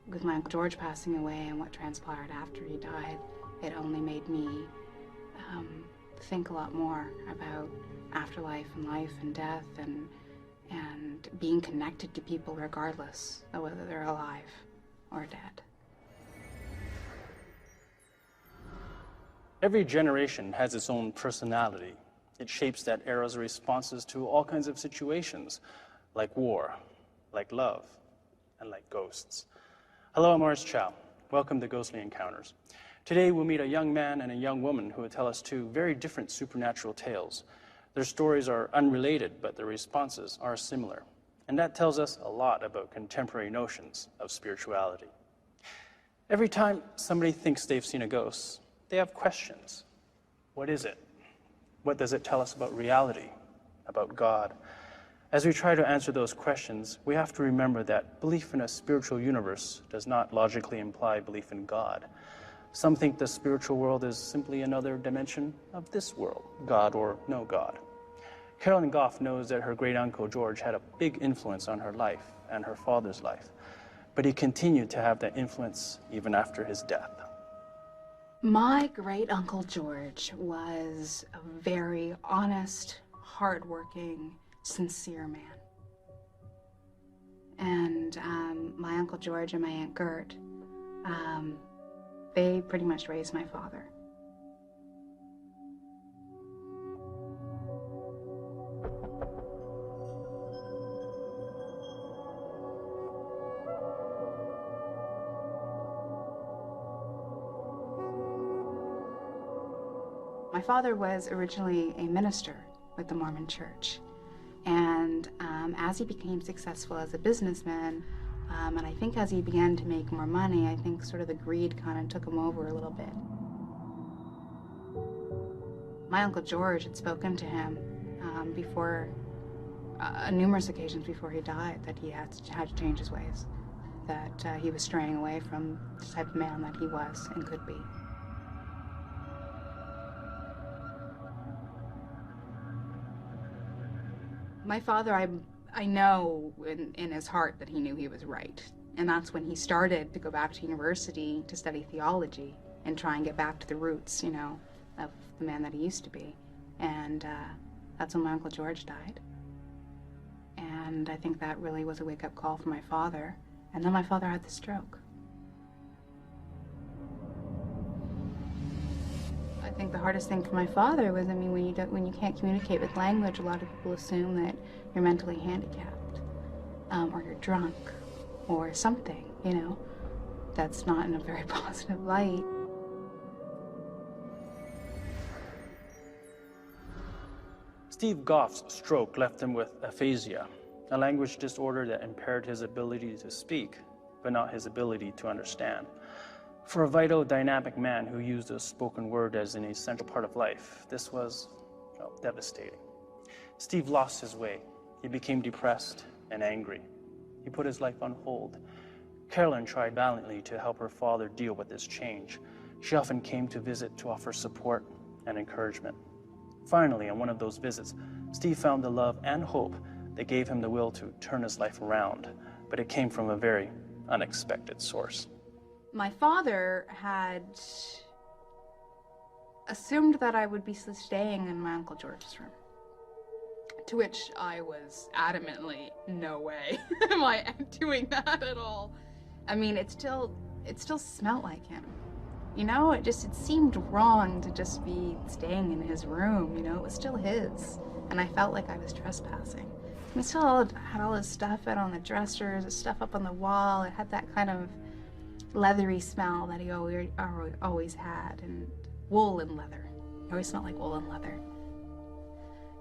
with my Uncle George passing away and what transpired after he died, it only made me think a lot more about afterlife and life and death and being connected to people regardless of whether they're alive or dead. Every generation has its own personality. It shapes that era's responses to all kinds of situations, like war, like love, and like ghosts. Hello, I'm Morris Chow. Welcome to Ghostly Encounters. Today we'll meet a young man and a young woman who will tell us two very different supernatural tales. Their stories are unrelated, but their responses are similar. And that tells us a lot about contemporary notions of spirituality. Every time somebody thinks they've seen a ghost, they have questions. What is it? What does it tell us about reality, about God? As we try to answer those questions, we have to remember that belief in a spiritual universe does not logically imply belief in God. Some think the spiritual world is simply another dimension of this world, God or no God. Carolyn Goff knows that her great-uncle George had a big influence on her life and her father's life, but he continued to have that influence even after his death. My great-uncle George was a very honest, hardworking, sincere man. And my Uncle George and my Aunt Gert, they pretty much raised my father. My father was originally a minister with the Mormon Church. And as he became successful as a businessman, and I think as he began to make more money, I think sort of the greed kind of took him over a little bit. My Uncle George had spoken to him before, numerous occasions before he died, that he had to change his ways, that he was straying away from the type of man that he was and could be. My father, I know in his heart that he knew he was right. And that's when he started to go back to university to study theology and try and get back to the roots, you know, of the man that he used to be. And that's when my Uncle George died. And I think that really was a wake-up call for my father. And then my father had the stroke. I think the hardest thing for my father was, I mean, when you can't communicate with language, a lot of people assume that you're mentally handicapped, or you're drunk, or something, you know, that's not in a very positive light. Steve Goff's stroke left him with aphasia, a language disorder that impaired his ability to speak, but not his ability to understand. For a vital, dynamic man who used the spoken word as an essential part of life, this was, well, devastating. Steve lost his way. He became depressed and angry. He put his life on hold. Carolyn tried valiantly to help her father deal with this change. She often came to visit to offer support and encouragement. Finally, on one of those visits, Steve found the love and hope that gave him the will to turn his life around, but it came from a very unexpected source. My father had assumed that I would be staying in my Uncle George's room, to which I was adamantly, no way am I doing that at all. I mean, it still smelled like him. You know, it seemed wrong to just be staying in his room, you know, it was still his. And I felt like I was trespassing. We still had all his stuff out on the dressers, his stuff up on the wall. It had that kind of leathery smell that he always had, and wool and leather. He always smelled like wool and leather.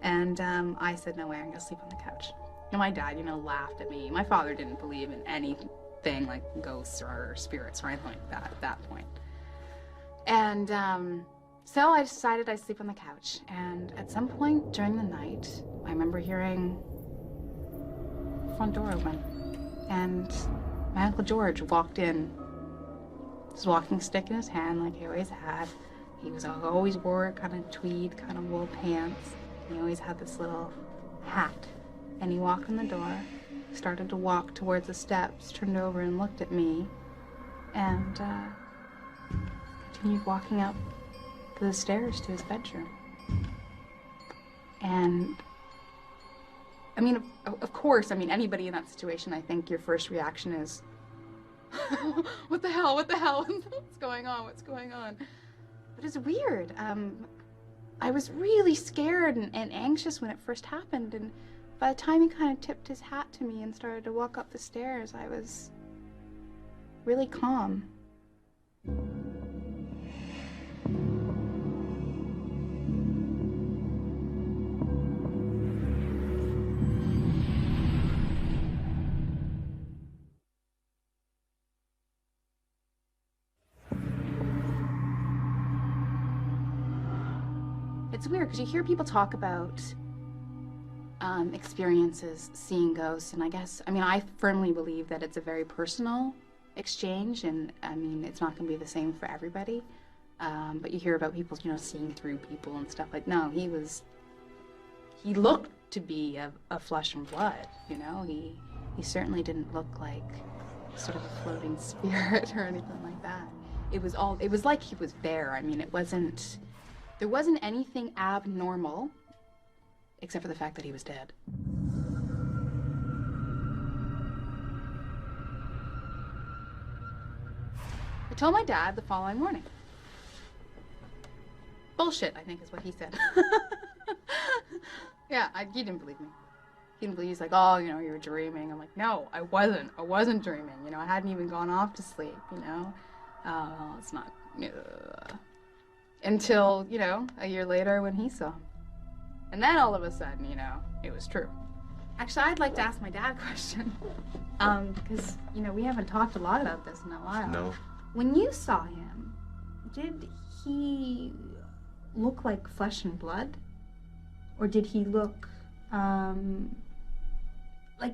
And I said, no way, I'm gonna sleep on the couch. And my dad, you know, laughed at me. My father didn't believe in anything like ghosts or spirits or anything like that at that point. And so I decided I'd sleep on the couch. And at some point during the night, I remember hearing the front door open. And my Uncle George walked in, his walking stick in his hand like he always had. He always wore kind of tweed, kind of wool pants. He always had this little hat. And he walked in the door, started to walk towards the steps, turned over and looked at me, and continued walking up the stairs to his bedroom. And I mean, of course, I mean, anybody in that situation, I think your first reaction is, what the hell, what's going on, But it's weird. I was really scared and anxious when it first happened, and by the time he kind of tipped his hat to me and started to walk up the stairs, I was really calm. It's weird because you hear people talk about experiences seeing ghosts, and I firmly believe that it's a very personal exchange, and I mean, it's not going to be the same for everybody. But you hear about people, seeing through people and stuff like. No, he looked to be of flesh and blood. He certainly didn't look like sort of a floating spirit or anything like that. It was like he was there. I mean, there wasn't anything abnormal, except for the fact that he was dead. I told my dad the following morning. Bullshit, I think is what he said. Yeah, he didn't believe me. He didn't believe. He's like, oh, you were dreaming. I'm like, no, I wasn't dreaming. I hadn't even gone off to sleep, it's not... Until, a year later when he saw him. And then all of a sudden, it was true. Actually, I'd like to ask my dad a question. Because, we haven't talked a lot about this in a while. No. When you saw him, did he look like flesh and blood? Or did he look,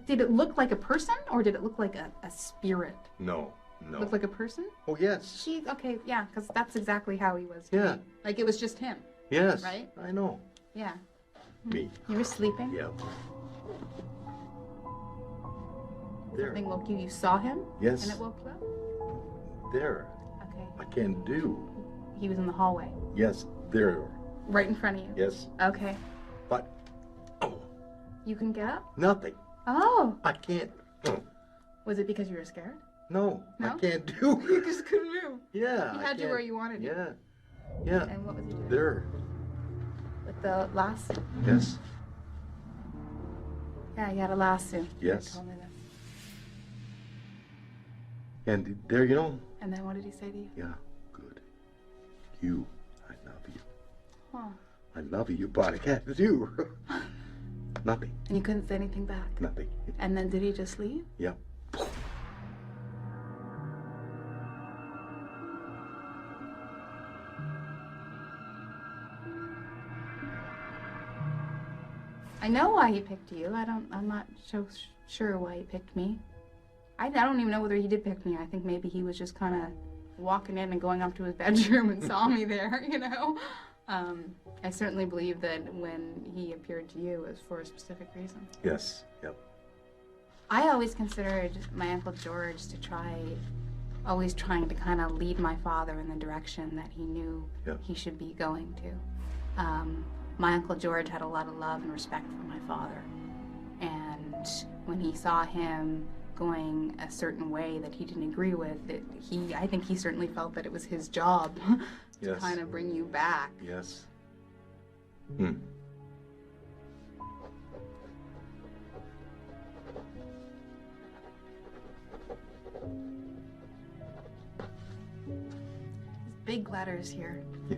did it look like a person? Or did it look like a spirit? No. Look like a person? Oh, yes. Okay, yeah, because that's exactly how he was. Yeah. Like, it was just him. Yes. Right? I know. Yeah. Me. You were sleeping? Yeah. There. Something woke you. You saw him? Yes. And it woke you up? There. Okay. I can't do. He was in the hallway? Yes, there. Right in front of you? Yes. Okay. But, You couldn't get up? nothing. Oh. I can't. Was it because you were scared? No, No? I can't do. You just couldn't move. Yeah. He I had you can't. where you wanted you. Yeah. Yeah. And what was he doing? There. With the lasso? Yes. Yeah, he had a lasso. Yes. You told me that. And there, And then what did he say to you? Yeah, good. I love you. Huh. I love you, but I can't do. Nothing. And you couldn't say anything back? Nothing. And then did he just leave? Yeah. I know why he picked you. I'm not so sure why he picked me. I don't even know whether he did pick me. I think maybe he was just kind of walking in and going up to his bedroom and saw me there, I certainly believe that when he appeared to you, it was for a specific reason. Yes. Yep. I always considered my Uncle George always trying to kind of lead my father in the direction that he knew he should be going to. My Uncle George had a lot of love and respect for my father. And when he saw him going a certain way that he didn't agree with, I think he certainly felt that it was his job to kind of bring you back. Yes. Hmm. Big letters here. Yeah.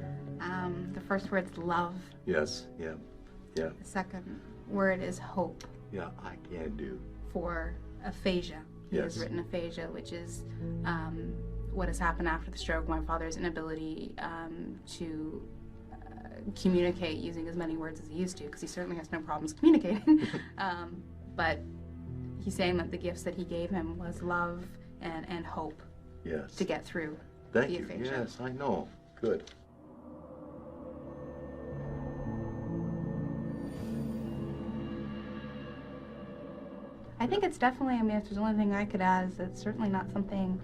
The first word's love. Yes. Yeah. Yeah. The second word is hope. Yeah. I can do. For aphasia. He has written aphasia, which is what has happened after the stroke. My father's inability to communicate using as many words as he used to, because he certainly has no problems communicating. But he's saying that the gifts that he gave him was love and hope. Yes. To get through Thank the you. aphasia. Yes, I know. Good. I think it's definitely, if there's only thing I could add, is it's certainly not something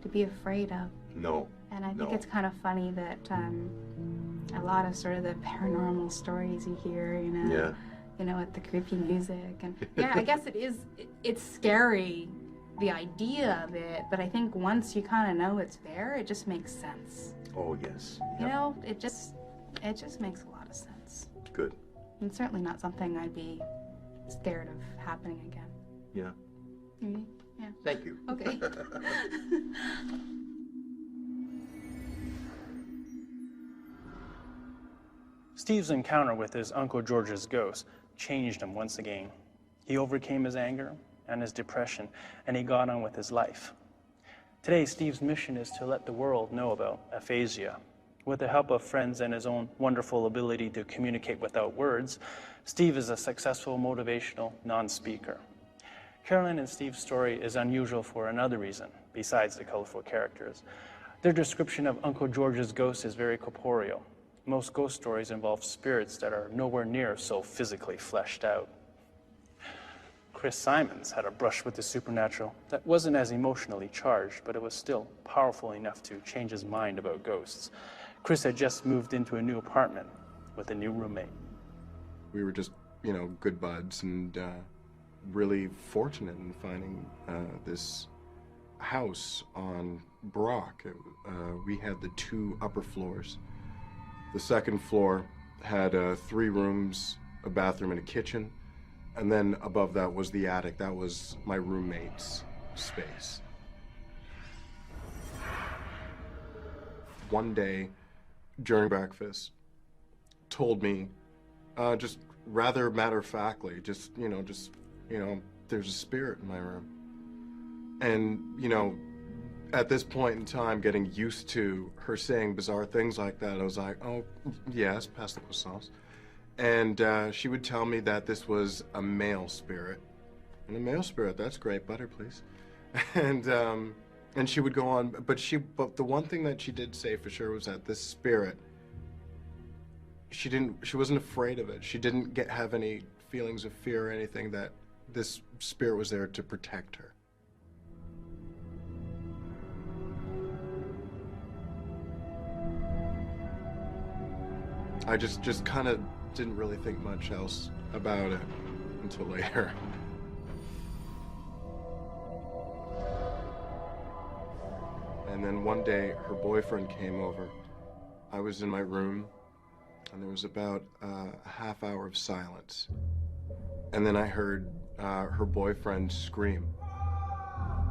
to be afraid of. No. And I think No. it's kind of funny that a lot of sort of the paranormal stories you hear, Yeah. With the creepy music. And yeah, I guess it's scary, the idea of it, but I think once you kind of know it's there, it just makes sense. Oh, yes. It just makes a lot of sense. Good. And certainly not something I'd be scared of happening again. Yeah. Mm-hmm. Yeah. Thank you. Okay. Steve's encounter with his Uncle George's ghost changed him once again. He overcame his anger and his depression, and he got on with his life. Today, Steve's mission is to let the world know about aphasia. With the help of friends and his own wonderful ability to communicate without words, Steve is a successful motivational non-speaker. Carolyn and Steve's story is unusual for another reason, besides the colorful characters. Their description of Uncle George's ghost is very corporeal. Most ghost stories involve spirits that are nowhere near so physically fleshed out. Chris Simons had a brush with the supernatural that wasn't as emotionally charged, but it was still powerful enough to change his mind about ghosts. Chris had just moved into a new apartment with a new roommate. We were just, good buds, and really fortunate in finding this house on Brock. We had the 2 upper floors. The second floor had 3 rooms, a bathroom, and a kitchen. And then above that was the attic. That was my roommate's space. One day, during breakfast, told me, just rather matter-of-factly, there's a spirit in my room. And, at this point in time, getting used to her saying bizarre things like that, I was like, oh, yes, pass the sauce. And she would tell me that this was a male spirit. And a male spirit, that's great, butter, please. And she would go on, but the one thing that she did say for sure was that this spirit, she wasn't afraid of it. She didn't have any feelings of fear or anything, that this spirit was there to protect her. I just kind of didn't really think much else about it until later. And then one day, her boyfriend came over. I was in my room, and there was about a half hour of silence. And then I heard her boyfriend scream.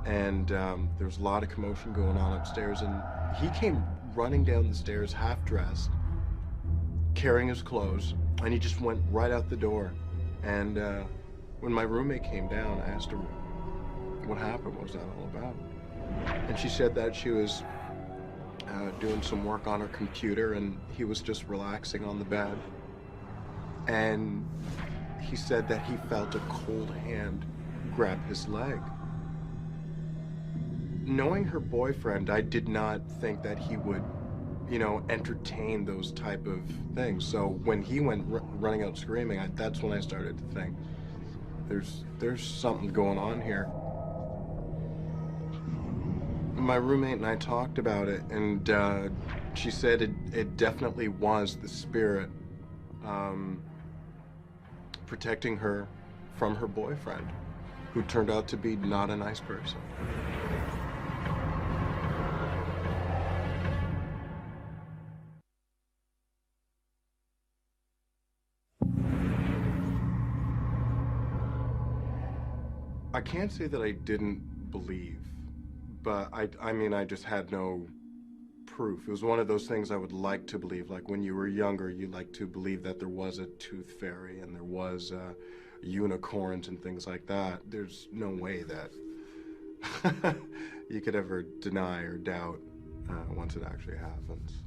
And there was a lot of commotion going on upstairs, and he came running down the stairs, half-dressed, carrying his clothes, and he just went right out the door. And when my roommate came down, I asked her, what happened? What was that all about? And she said that she was doing some work on her computer, and he was just relaxing on the bed. And he said that he felt a cold hand grab his leg. Knowing her boyfriend, I did not think that he would entertain those type of things. So when he went running out screaming, that's when I started to think, there's something going on here. My roommate and I talked about it, and she said it definitely was the spirit protecting her from her boyfriend, who turned out to be not a nice person. I can't say that I didn't believe, but I mean, I just had no proof. It was one of those things I would like to believe. Like when you were younger, you like to believe that there was a tooth fairy and there was unicorns and things like that. There's no way that you could ever deny or doubt once it actually happens.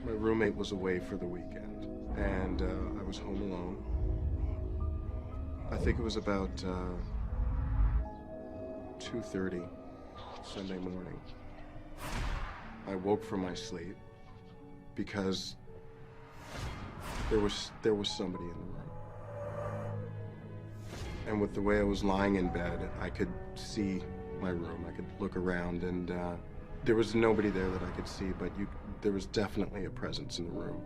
My roommate was away for the weekend, and I was home alone. I think it was about 2:30 Sunday morning. I woke from my sleep because there was somebody in the room. And with the way I was lying in bed, I could see my room. I could look around, and there was nobody there that I could see, but there was definitely a presence in the room.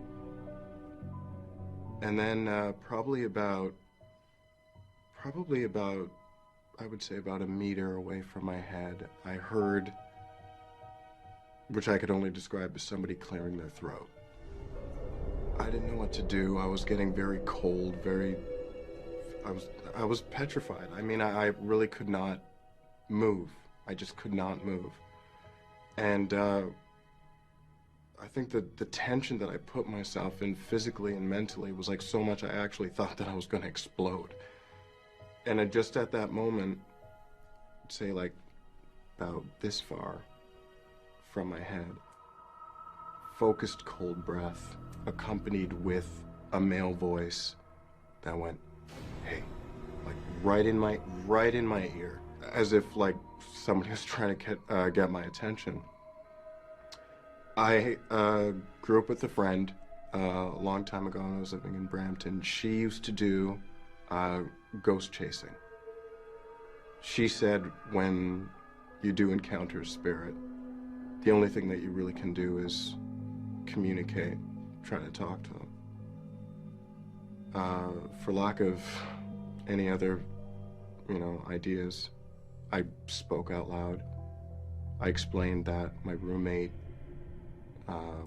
And then probably about, I would say about a meter away from my head, I heard, which I could only describe as somebody clearing their throat. I didn't know what to do. I was getting very cold, I was petrified. I mean, I really could not move. I just could not move. And I think that the tension that I put myself in physically and mentally was like so much I actually thought that I was going to explode. And just at that moment, say like about this far from my head, focused cold breath accompanied with a male voice that went, "Hey," like right in my ear, as if like somebody was trying to get my attention. I grew up with a friend a long time ago when I was living in Brampton. She used to do ghost chasing. She said when you do encounter a spirit, the only thing that you really can do is communicate, try to talk to them. For lack of any other, ideas, I spoke out loud. I explained that my roommate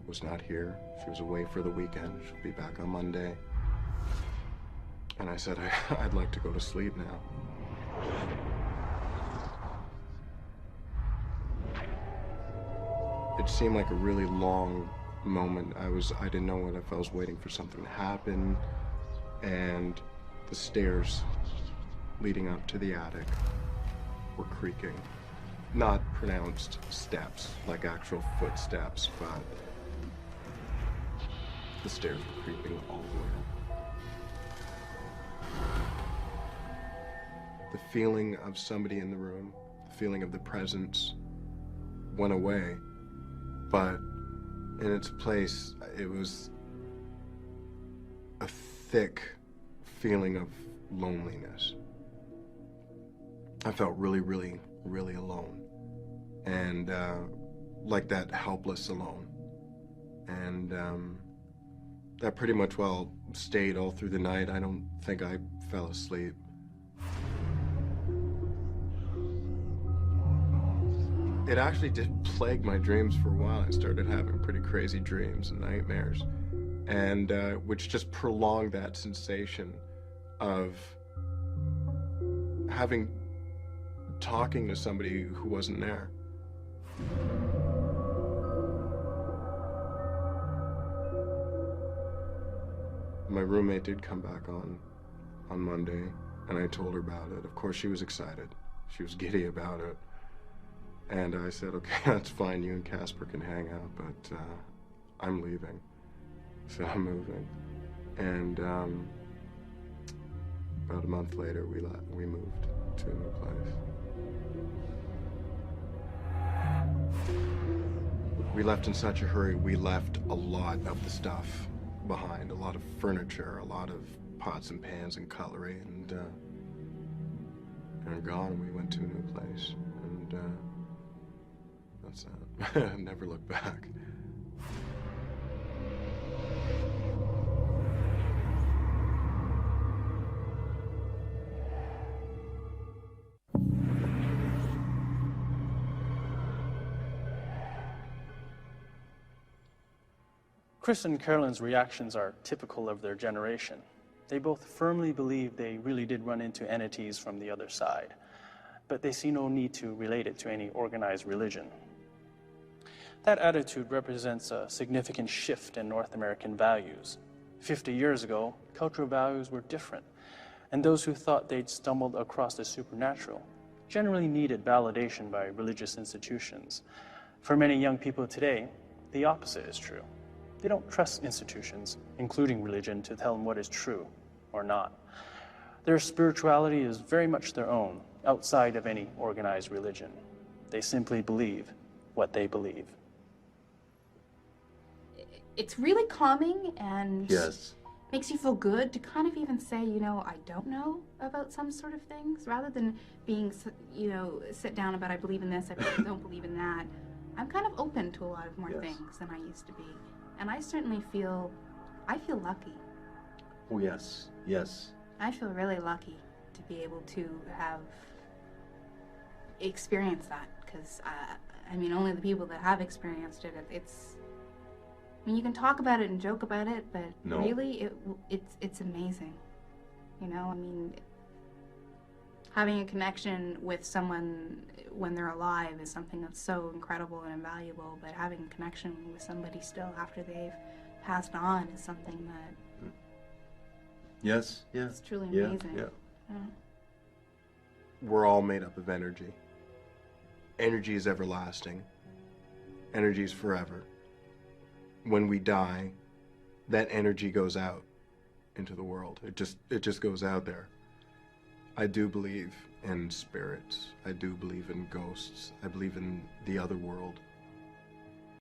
was not here. She was away for the weekend. She'll be back on Monday. And I said, I'd like to go to sleep now. It seemed like a really long moment. I didn't know if I was waiting for something to happen, and the stairs leading up to the attic were creaking. Not pronounced steps, like actual footsteps, but the stairs were creaking all the way up. The feeling of somebody in the room, the feeling of the presence went away, but in its place, it was a thick feeling of loneliness. I felt really, really, really alone. And like that helpless alone. And that pretty much stayed all through the night. I don't think I fell asleep. It actually did plague my dreams for a while. I started having pretty crazy dreams and nightmares, and which just prolonged that sensation of talking to somebody who wasn't there. My roommate did come back on Monday, and I told her about it. Of course, she was excited. She was giddy about it. And I said, okay, that's fine, you and Casper can hang out, but I'm leaving. So I'm moving. And about a month later, we moved to a new place. We left in such a hurry, we left a lot of the stuff behind, a lot of furniture, a lot of pots and pans and cutlery, and gone. We went to a new place, and that's that. Never looked back. Chris and Carolyn's reactions are typical of their generation. They both firmly believe they really did run into entities from the other side, but they see no need to relate it to any organized religion. That attitude represents a significant shift in North American values. 50 years ago, cultural values were different, and those who thought they'd stumbled across the supernatural generally needed validation by religious institutions. For many young people today, the opposite is true. They don't trust institutions, including religion, to tell them what is true or not. Their spirituality is very much their own, outside of any organized religion. They simply believe what they believe. it's really calming and Yes. makes you feel good to kind of even say, you know, I don't know about some sort of things, rather than being, you know, sit down about I believe in this, I don't believe in that. I'm kind of open to a lot of more Yes. things than I used to be. And I certainly feel lucky. Oh, yes. Yes. I feel really lucky to be able to have experienced that, because I mean, only the people that have experienced it, it's, I mean, you can talk about it and joke about it, but No. really, it's amazing. You know, I mean, having a connection with someone when they're alive is something that's so incredible and invaluable, but having a connection with somebody still after they've passed on is something that Yes. Yeah. is truly Yeah. amazing. Yeah. Yeah. We're all made up of energy. Energy is everlasting. Energy is forever. When we die, that energy goes out into the world. It just goes out there. I do believe in spirits. I do believe in ghosts. I believe in the other world.